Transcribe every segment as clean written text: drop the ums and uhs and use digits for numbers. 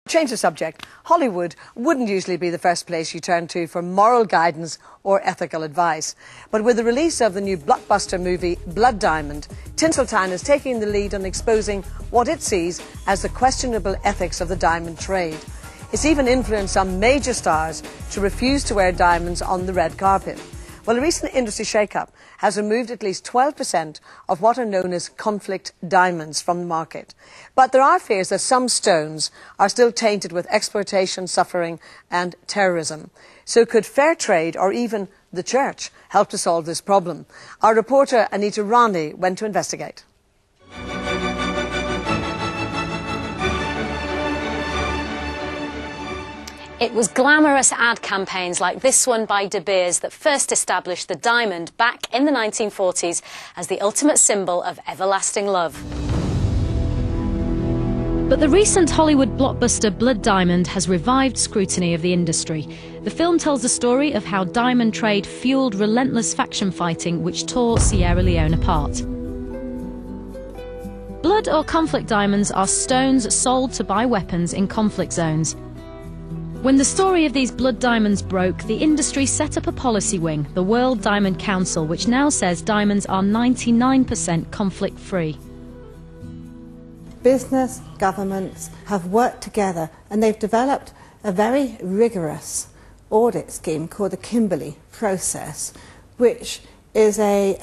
Change the subject. Hollywood wouldn't usually be the first place you turn to for moral guidance or ethical advice. But with the release of the new blockbuster movie Blood Diamond, Tinseltown is taking the lead on exposing what it sees as the questionable ethics of the diamond trade. It's even influenced some major stars to refuse to wear diamonds on the red carpet. Well, a recent industry shake-up has removed at least 12% of what are known as conflict diamonds from the market. But there are fears that some stones are still tainted with exploitation, suffering and terrorism. So could fair trade or even the church help to solve this problem? Our reporter Anita Rani went to investigate. It was glamorous ad campaigns like this one by De Beers that first established the diamond back in the 1940s as the ultimate symbol of everlasting love. But the recent Hollywood blockbuster Blood Diamond has revived scrutiny of the industry. The film tells the story of how diamond trade fueled relentless faction fighting which tore Sierra Leone apart. Blood or conflict diamonds are stones sold to buy weapons in conflict zones. When the story of these blood diamonds broke, the industry set up a policy wing, the World Diamond Council, which now says diamonds are 99% conflict-free. Business, governments have worked together and they've developed a very rigorous audit scheme called the Kimberley process, which is a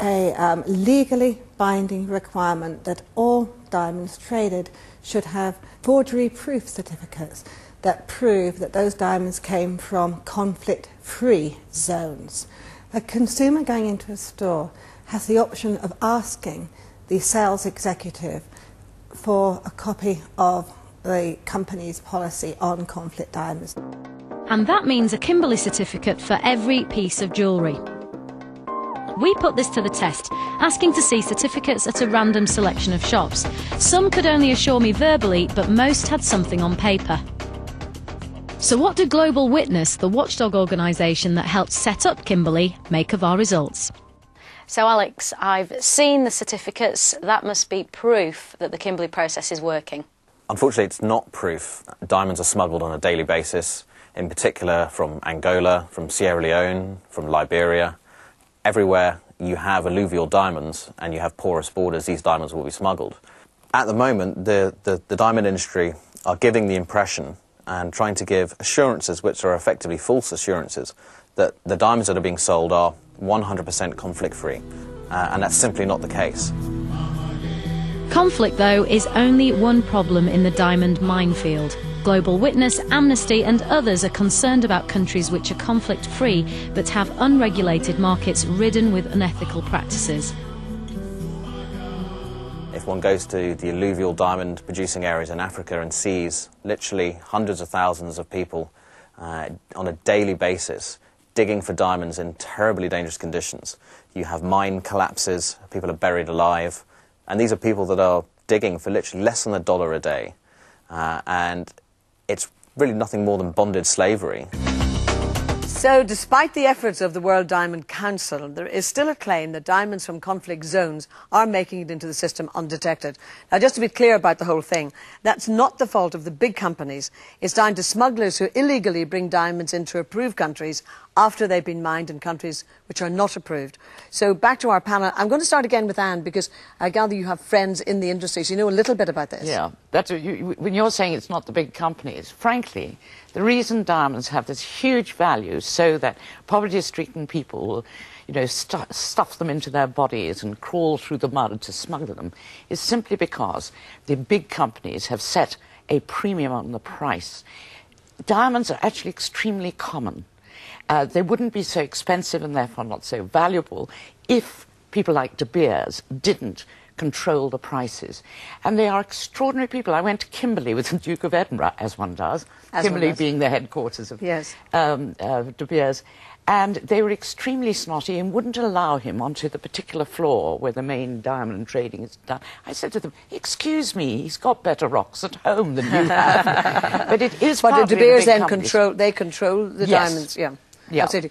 legally binding requirement that all diamonds traded should have forgery proof certificates that prove that those diamonds came from conflict-free zones. A consumer going into a store has the option of asking the sales executive for a copy of the company's policy on conflict diamonds. And that means a Kimberley certificate for every piece of jewellery. We put this to the test, asking to see certificates at a random selection of shops. Some could only assure me verbally, but most had something on paper. So what do Global Witness, the watchdog organisation that helped set up Kimberley, make of our results? So Alex, I've seen the certificates. That must be proof that the Kimberley process is working. Unfortunately, it's not proof. Diamonds are smuggled on a daily basis, in particular from Angola, from Sierra Leone, from Liberia. Everywhere you have alluvial diamonds and you have porous borders, these diamonds will be smuggled. At the moment, the diamond industry are giving the impression and trying to give assurances, which are effectively false assurances, that the diamonds that are being sold are 100% conflict-free, and that's simply not the case. Conflict, though, is only one problem in the diamond minefield. Global Witness, Amnesty and others are concerned about countries which are conflict-free but have unregulated markets ridden with unethical practices. If one goes to the alluvial diamond producing areas in Africa and sees literally hundreds of thousands of people on a daily basis digging for diamonds in terribly dangerous conditions. You have mine collapses, people are buried alive, and these are people that are digging for literally less than $1 a day. And it's really nothing more than bonded slavery. So, despite the efforts of the World Diamond Council, there is still a claim that diamonds from conflict zones are making it into the system undetected. Now, just to be clear about the whole thing, that's not the fault of the big companies. It's down to smugglers who illegally bring diamonds into approved countries after they've been mined in countries which are not approved. So, back to our panel. I'm going to start again with Anne, because I gather you have friends in the industry, so you know a little bit about this. Yeah, when you're saying it's not the big companies, frankly, the reason diamonds have this huge value so that poverty-stricken people will, you know, stuff them into their bodies and crawl through the mud to smuggle them is simply because the big companies have set a premium on the price. Diamonds are actually extremely common. They wouldn't be so expensive and therefore not so valuable if people like De Beers didn't control the prices. And they are extraordinary people. I went to Kimberley with the Duke of Edinburgh, as one does, Kimberley being the headquarters of De Beers, and they were extremely snotty and wouldn't allow him onto the particular floor where the main diamond trading is done. I said to them, excuse me, he's got better rocks at home than you have. But it is But De Beers then control control the diamonds, yeah. Yeah. Absolutely.